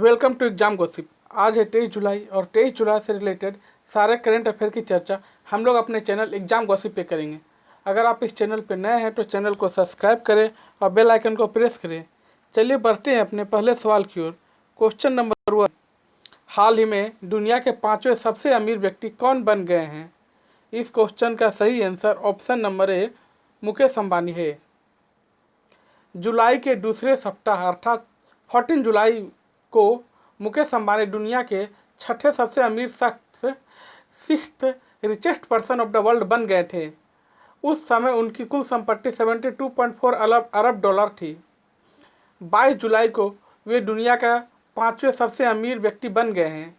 Welcome to exam gossip. आज है 23 जुलाई और 23 जुलाई से रिलेटेड सारे करंट अफेयर की चर्चा हम लोग अपने चैनल एग्जाम गॉसिप पे करेंगे। अगर आप इस चैनल पे नए हैं तो चैनल को सब्सक्राइब करें और बेल आइकन को प्रेस करें। चलिए बढ़ते हैं अपने पहले सवाल की ओर। क्वेश्चन नंबर 1, हाल ही में दुनिया के 5वें सबसे अमीर व्यक्ति कौन बन गए हैं? इस क्वेश्चन का सही आंसर ऑप्शन नंबर ए मुकेश अंबानी है। जुलाई के दूसरे सप्ताह अर्थात 14 जुलाई को मुकेश अंबानी दुनिया के छठे सबसे अमीर शख्स, sixth richest person of the world बन गए थे। उस समय उनकी कुल संपत्ति 72.4 अरब डॉलर थी। 22 जुलाई को वे दुनिया का 5वें सबसे अमीर व्यक्ति बन गए हैं।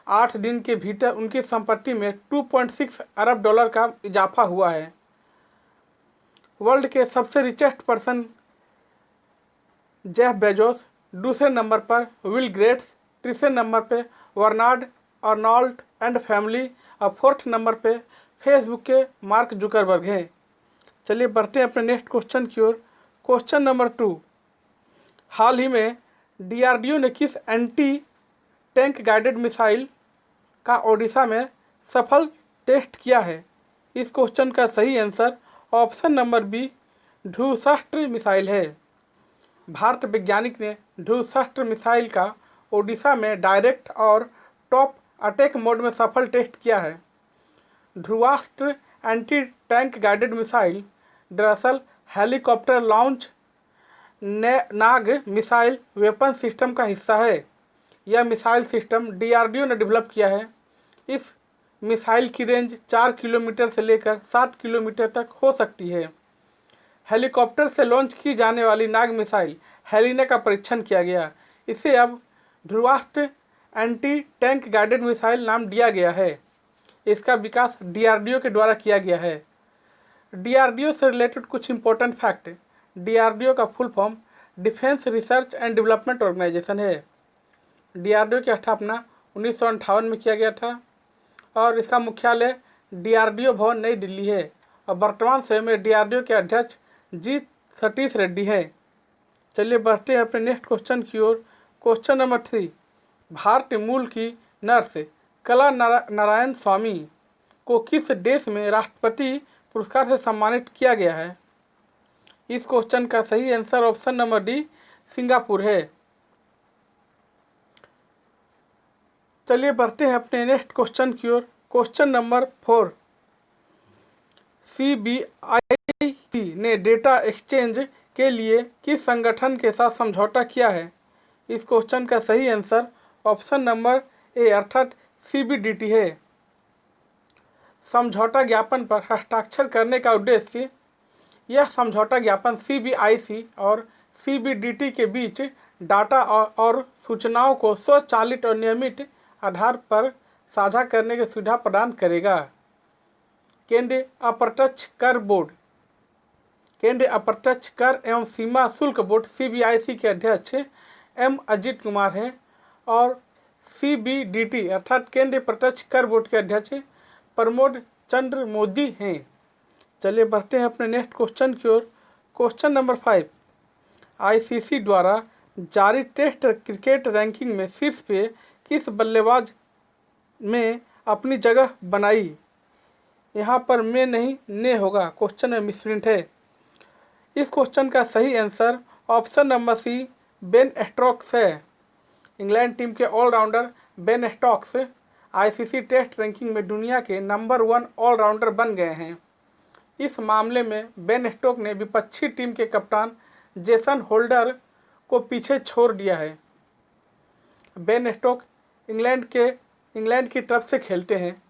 8 दिन के भीतर उनकी संपत्ति में 2.6 अरब डॉलर का इजाफा हुआ है। वर्ल्ड के सबसे रिचेस्ट पर्सन जेफ बेजोस, दूसरे नंबर पर विल गेट्स, तीसरे नंबर पे बर्नार्ड अर्नॉल्ट एंड फैमिली और फोर्थ नंबर पे फेसबुक के मार्क जुकरबर्ग हैं। चलिए बढ़ते हैं अपने नेक्स्ट क्वेश्चन की ओर। क्वेश्चन नंबर 2, हाल ही में डीआरडीओ ने किस एंटी टैंक गाइडेड मिसाइल का ओडिशा में सफल टेस्ट किया है? इस क्वेश्चन का सही answer option number B Dhruvastra missile है। भारत वैज्ञानिक ने ध्रुवशास्त्र मिसाइल का ओडिशा में डायरेक्ट और टॉप अटैक मोड में सफल टेस्ट किया है। Dhruvastra anti tank guided missile दरअसल हेलीकॉप्टर लॉन्च नाग मिसाइल वेपन सिस्टम का हिस्सा है। यह मिसाइल सिस्टम डीआरडीओ ने डेवलप किया है। इस मिसाइल की रेंज 4 किलोमीटर से लेकर 7 किलोमीटर तक हो सकती है। हेलीकॉप्टर से लॉन्च की जाने वाली नाग मिसाइल हेलिना का परीक्षण किया गया। इसे अब Dhruvastra anti tank guided missile नाम दिया गया है। इसका विकास डीआरडीओ के द्वारा किया गया है। डीआरडीओ से रिलेटेड कुछ इंपॉर्टेंट फैक्ट। डीआरडीओ का full form defence research and development organisation है। डीआरडीओ की स्थापना 1958 में किया गया था और इसका मुख्यालय डीआरडीओ भवन नई दिल्ली है और वर्तमान समय में डीआरडीओ के अध्यक्ष जी सतीश रेड्डी है। चलिए बढ़ते हैं अपने नेक्स्ट क्वेश्चन की ओर। क्वेश्चन नंबर 3, भारतीय मूल की नर्स कला नारायण स्वामी को किस देश में राष्ट्रपति पुरस्कार से सम्मानित किया गया है? इस क्वेश्चन का सही answer option number D Singapore है। चलिए बढ़ते हैं अपने नेक्स्ट क्वेश्चन की ओर। क्वेश्चन नंबर 4, सीबीआईसी ने डेटा एक्सचेंज के लिए किस संगठन के साथ समझौता किया है? इस क्वेश्चन का सही आंसर ऑप्शन नंबर ए अर्थात सीबीडीटी है। समझौता ज्ञापन पर हस्ताक्षर करने का उद्देश्य यह समझौता ज्ञापन सीबीआईसी और सीबीडीटी के बीच डाटा और सूचनाओं को स्वचालित और नियमित आधार पर साझा करने की सुविधा प्रदान करेगा। केंद्रीय अप्रत्यक्ष कर बोर्ड, केंद्रीय अप्रत्यक्ष कर एवं सीमा शुल्क बोर्ड सीबीआईसी के अध्यक्ष एम अजित कुमार हैं और सीबीडीटी अर्थात केंद्रीय प्रत्यक्ष कर बोर्ड के अध्यक्ष प्रमोद चंद्र मोदी हैं। चलिए बढ़ते हैं अपने नेक्स्ट क्वेश्चन की ओर। क्वेश्चन नंबर 5, आईसीसी द्वारा जारी टेस्ट क्रिकेट रैंकिंग में शीर्ष पे किस बल्लेबाज में अपनी जगह बनाई? यहाँ पर में नहीं ने होगा, क्वेश्चन में मिसप्रिंट है। इस क्वेश्चन का सही answer option number C Ben Stokes है। इंग्लैंड टीम के allrounder Ben Stokes ICC test ranking में दुनिया के नंबर 1 ऑलराउंडर बन गए हैं। इस मामले में बेन स्टोक्स ने विपक्षी टीम के कप्तान जेसन होल्डर को पीछे छोड़ दिया है। बेन स्टोक्स इंग्लैंड की तरफ से खेलते हैं।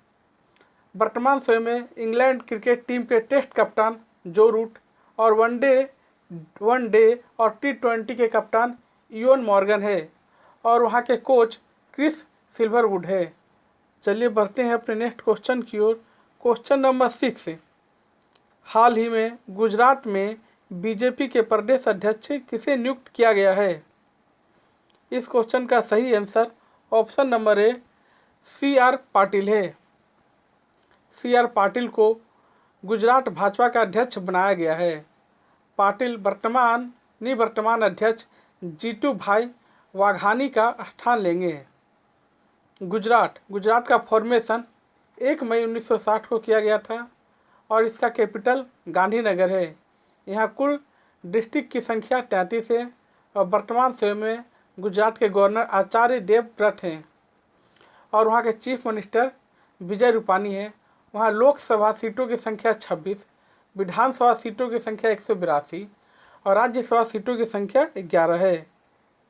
वर्तमान समय में इंग्लैंड क्रिकेट टीम के टेस्ट कप्तान जो रूट और वनडे और टी20 के कप्तान इयोन मॉर्गन है और वहां के कोच क्रिस सिल्वरवुड है। चलिए बढ़ते हैं अपने नेक्स्ट क्वेश्चन की ओर। क्वेश्चन नंबर 6, हाल ही में गुजरात में बीजेपी के प्रदेश अध्यक्ष किसे नियुक्त किया गया है? इस क्वेश्चन का सही आंसर ऑप्शन नंबर ए CR पाटिल है। CR पाटिल को गुजरात भाजपा का अध्यक्ष बनाया गया है। पाटिल वर्तमान अध्यक्ष जीतू भाई वाघानी का स्थान लेंगे। गुजरात का फॉर्मेशन 1 मई 1960 को किया गया था और इसका कैपिटल गांधीनगर है। यहाँ कुल डिस्ट्रिक्ट की संख्या 33 है और वर्तमान समय में गुजरात के गवर्नर आचार्य देवव्रत हैं और वहाँ के चीफ मिनिस्टर विजय रूपानी है। वहाँ लोकसभा सीटों की संख्या 26, विधानसभा सीटों की संख्या 182 और राज्यसभा सीटों की संख्या 11 है।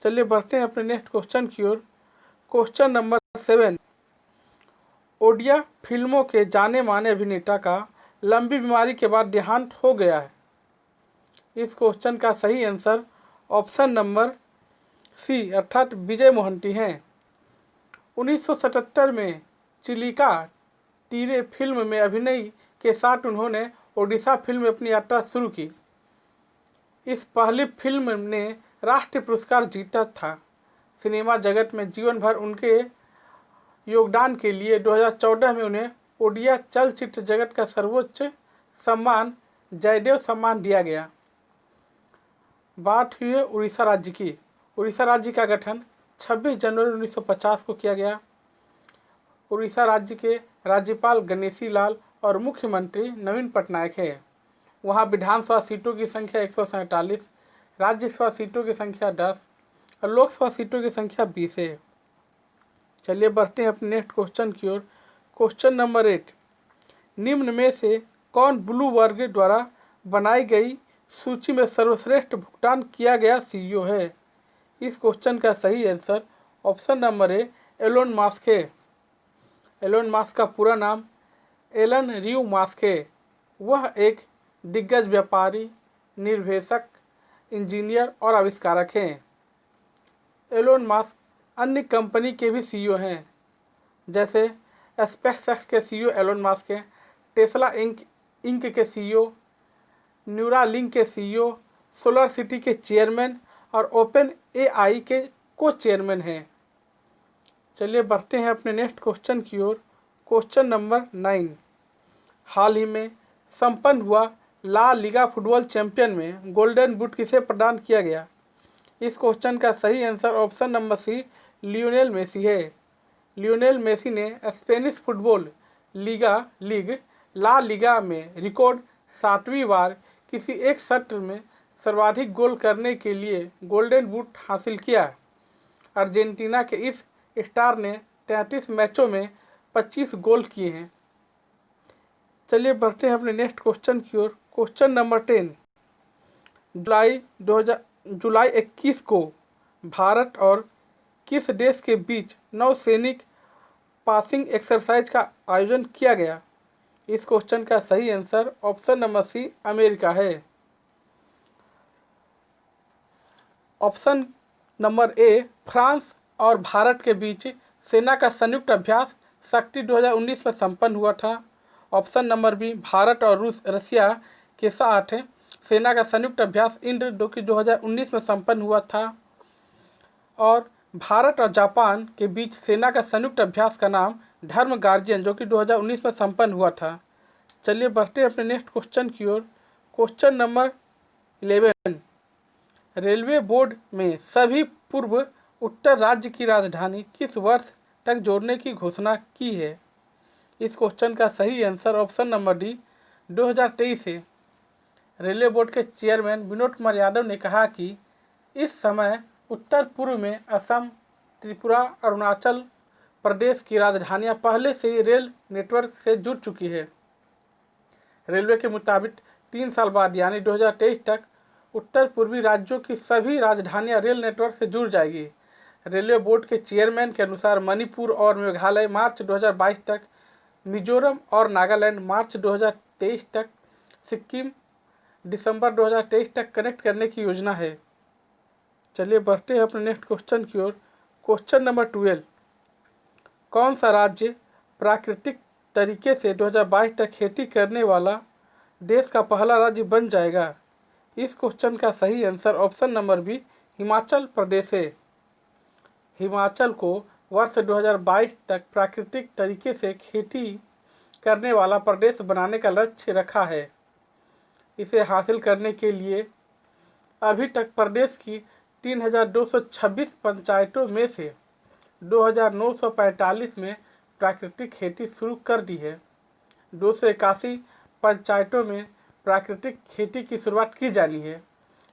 चलिए बढ़ते हैं अपने नेक्स्ट क्वेश्चन की ओर। क्वेश्चन नंबर 7, ओडिया फिल्मों के जाने माने अभिनेता का लंबी बीमारी के बाद देहांत हो गया है। इस क्वेश्चन का सही आंसर ऑप्शन नंबर सी अर्थात विजय मोहंती हैं। 1977 में चिलिका टीरे फिल्म में अभिनय के साथ उन्होंने ओडिशा फिल्म में अपनी यात्रा शुरू की। इस पहली फिल्म ने राष्ट्रीय पुरस्कार जीता था। सिनेमा जगत में जीवन भर उनके योगदान के लिए 2014 में उन्हें ओडिया चलचित्र जगत का सर्वोच्च सम्मान जयदेव सम्मान दिया गया। बात हुई है उड़ीसा राज्य की। उड़ीसा राज्य का गठन 26 जनवरी 1950 को किया गया। उड़ीसा राज्य के राज्यपाल गणेशी लाल और मुख्यमंत्री नवीन पटनायक है। वहाँ विधानसभा सीटों की संख्या 147, राज्यसभा सीटों की संख्या 10 और लोकसभा सीटों की संख्या 20 है। चलिए बढ़ते हैं अपने नेक्स्ट क्वेश्चन की ओर। क्वेश्चन नंबर 8, निम्न में से कौन ब्लू वर्ग द्वारा बनाई गई सूची में सर्वश्रेष्ठ भुगतान किया गया सीईओ है। इस क्वेश्चन का सही answer option number A Elon Musk है। एलोन मस्क का पूरा नाम एलन र्यू मस्क है। वह एक दिग्गज व्यापारी, निर्देशक, इंजीनियर और आविष्कारक हैं। एलोन मस्क अन्य कंपनी के भी सीईओ हैं, जैसे स्पेसएक्स के सीईओ एलोन मस्क हैं, टेस्ला इंक के सीईओ, न्यूरालिंक के सीईओ, सोलर सिटी के चेयरमैन और ओपन एआई के को चेयरमैन हैं। चलिए बढ़ते हैं अपने नेक्स्ट क्वेश्चन की ओर। क्वेश्चन नंबर 9, हाल ही में संपन्न हुआ ला लीगा फुटबॉल चैंपियन में गोल्डन बूट किसे प्रदान किया गया। इस क्वेश्चन का सही answer option number C Lionel Messi है। लियोनेल मेसी ने Spanish football league La Liga में रिकॉर्ड 7वीं बार किसी एक सत्र में सर्वाधिक गोल करने के लिए गोल्डन बूट हासिल किया। अर्जेंटीना के इस स्टार ने 33 मैचों में 25 गोल किए हैं। चलिए बढ़ते हैं अपने नेक्स्ट क्वेश्चन की ओर। क्वेश्चन नंबर 10, जुलाई 21 को भारत और किस देश के बीच नौसैनिक पासिंग एक्सरसाइज का आयोजन किया गया। इस क्वेश्चन का सही answer option number C America है। ऑप्शन नंबर ए फ्रांस और भारत के बीच सेना का संयुक्त अभ्यास शक्ति 2019 में संपन्न हुआ था। ऑप्शन नंबर बी भारत और रसिया के साथ सेना का संयुक्त अभ्यास इंद्र जो कि 2019 में संपन्न हुआ था। और भारत और जापान के बीच सेना का संयुक्त अभ्यास का नाम धर्म गार्जियन जो कि 2019 में संपन्न हुआ था। चलिए बढ़ते हैं अपने नेक्स्ट क्वेश्चन की ओर। क्वेश्चन नंबर 11, रेलवे बोर्ड में सभी पूर्व उत्तर राज्य की राजधानी किस वर्ष तक जोड़ने की घोषणा की है। इस क्वेश्चन का सही आंसर ऑप्शन नंबर डी 2023 है। रेलवे बोर्ड के चेयरमैन विनोद कुमार यादव ने कहा कि इस समय उत्तर पूर्व में असम, त्रिपुरा, अरुणाचल प्रदेश की राजधानियां पहले से ही रेल नेटवर्क से जुड़ चुकी है। रेलवे के मुताबिक 3 साल बाद यानी 2023 तक उत्तर पूर्वी राज्यों की सभी राजधानियां रेल नेटवर्क से जुड़ जाएगी। रेलवे बोर्ड के चेयरमैन के अनुसार मणिपुर और मेघालय मार्च 2022 तक, मिजोरम और नागालैंड मार्च 2023 तक, सिक्किम दिसंबर 2023 तक कनेक्ट करने की योजना है। चलिए बढ़ते हैं अपने नेक्स्ट क्वेश्चन की ओर। क्वेश्चन नंबर 12, कौन सा राज्य प्राकृतिक तरीके से 2022 तक खेती करने वाला देश का पहला राज्य बन जाएगा। इस क्वेश्चन का सही answer option number B Himachal Pradesh है। हिमाचल को वर्ष 2022 तक प्राकृतिक तरीके से खेती करने वाला प्रदेश बनाने का लक्ष्य रखा है। इसे हासिल करने के लिए अभी तक प्रदेश की 3226 पंचायतों में से 2945 में प्राकृतिक खेती शुरू कर दी है। 281 पंचायतों में प्राकृतिक खेती की शुरुआत की जानी है।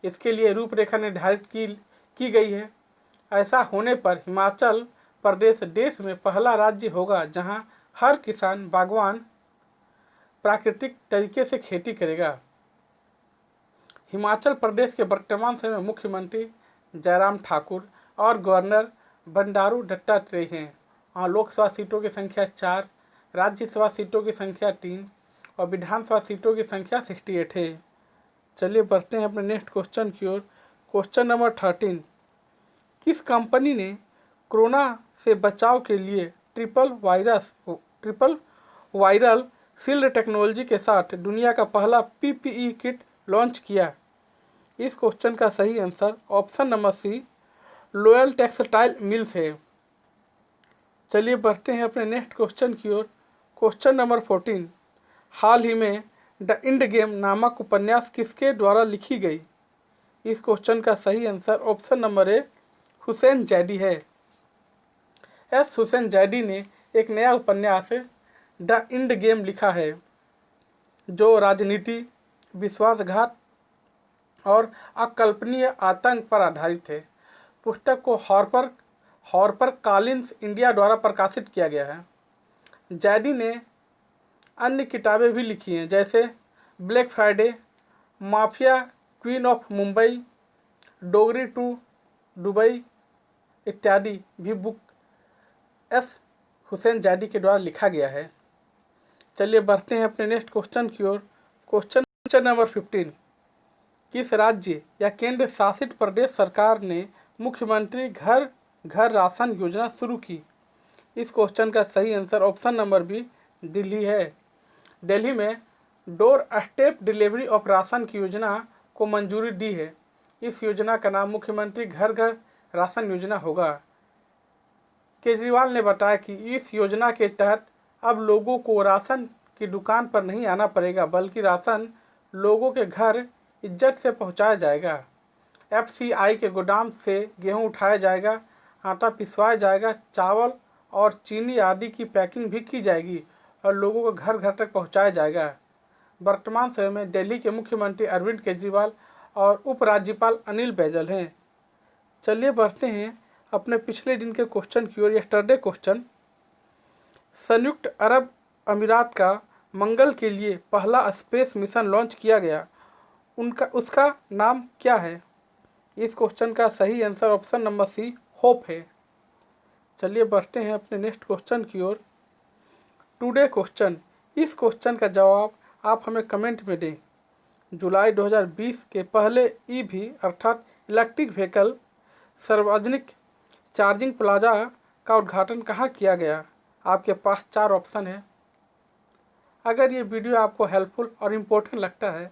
इसके लिए रूपरेखा निर्धारित की गई है। ऐसा होने पर हिमाचल प्रदेश देश में पहला राज्य होगा जहां हर किसान बागवान प्राकृतिक तरीके से खेती करेगा। हिमाचल प्रदेश के वर्तमान समय में मुख्यमंत्री जयराम ठाकुर और गवर्नर बंडारू दत्तात्रेय हैं। और लोकसभा सीटों की संख्या 4, राज्यसभा सीटों की संख्या 3 और विधानसभा सीटों की संख्या 68 है। चलिए बढ़ते हैं अपने नेक्स्ट क्वेश्चन की ओर। क्वेश्चन नंबर 13, किस कंपनी ने कोरोना से बचाव के लिए ट्रिपल वायरल शील्ड टेक्नोलॉजी के साथ दुनिया का पहला PPE किट लॉन्च किया? इस क्वेश्चन का सही answer option number C, Loyal Textile Mills है। चलिए बढ़ते हैं अपने नेक्स्ट क्वेश्चन की ओर। क्वेश्चन नंबर 14, हाल ही में द इंड गेम नामक उपन्यास किसके द्वारा लिखी गई? इस क्वेश्चन का सही आंसर ऑप्शन नंबर ए, हुसैन जैदी है। हुसैन जैदी ने एक नया उपन्यास द इंड गेम लिखा है जो राजनीति, विश्वासघात और अकल्पनीय आतंक पर आधारित है। पुस्तक को हॉर्पर कॉलिन्स इंडिया द्वारा प्रकाशित किया गया है। जैदी ने अन्य किताबें भी लिखी हैं जैसे Black Friday, Mafia, Queen of Mumbai, Dongri to Dubai इत्यादि भी बुक हुसैन जैदी के द्वारा लिखा गया है। चलिए बढ़ते हैं अपने नेक्स्ट क्वेश्चन की ओर। क्वेश्चन नंबर 15, किस राज्य या केंद्र शासित प्रदेश सरकार ने मुख्यमंत्री घर घर राशन योजना शुरू की? इस क्वेश्चन का सही answer option number B, Delhi है। दिल्ली में doorstep delivery of ration की योजना को मंजूरी दी है। इस योजना का नाम मुख्यमंत्री घर घर राशन योजना होगा। केजरीवाल ने बताया कि इस योजना के तहत अब लोगों को राशन की दुकान पर नहीं आना पड़ेगा बल्कि राशन लोगों के घर इज्जत से पहुंचाया जाएगा। FCI के गोदाम से गेहूं उठाया जाएगा, आटा पिसवाया जाएगा, चावल और चीनी आदि की पैकिंग भी की जाएगी और लोगों को घर घर तक पहुंचाया जाएगा। वर्तमान समय में दिल्ली के मुख्यमंत्री अरविंद केजरीवाल और उपराज्यपाल अनिल बैजल हैं। चलिए बढ़ते हैं अपने पिछले दिन के क्वेश्चन की ओर। यस्टरडे क्वेश्चन, संयुक्त अरब अमीरात का मंगल के लिए पहला स्पेस मिशन लॉन्च किया गया, उसका नाम क्या है? इस क्वेश्चन का सही answer option number C, hope है। चलिए बढ़ते हैं अपने नेक्स्ट क्वेश्चन की ओर। टुडे क्वेश्चन, इस क्वेश्चन का जवाब आप हमें कमेंट में दें। जुलाई 2020 के पहले EV अर्थात इलेक्ट्रिक व्हीकल सार्वजनिक चार्जिंग प्लाजा का उद्घाटन कहाँ किया गया? आपके पास 4 ऑप्शन है। अगर ये वीडियो आपको हेल्पफुल और इम्पोर्टेंट लगता है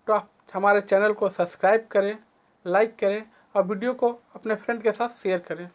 तो आप हमारे चैनल को सब्सक्राइब करें, लाइक करें और वीडियो को अपने फ्रेंड के साथ शेयर करें।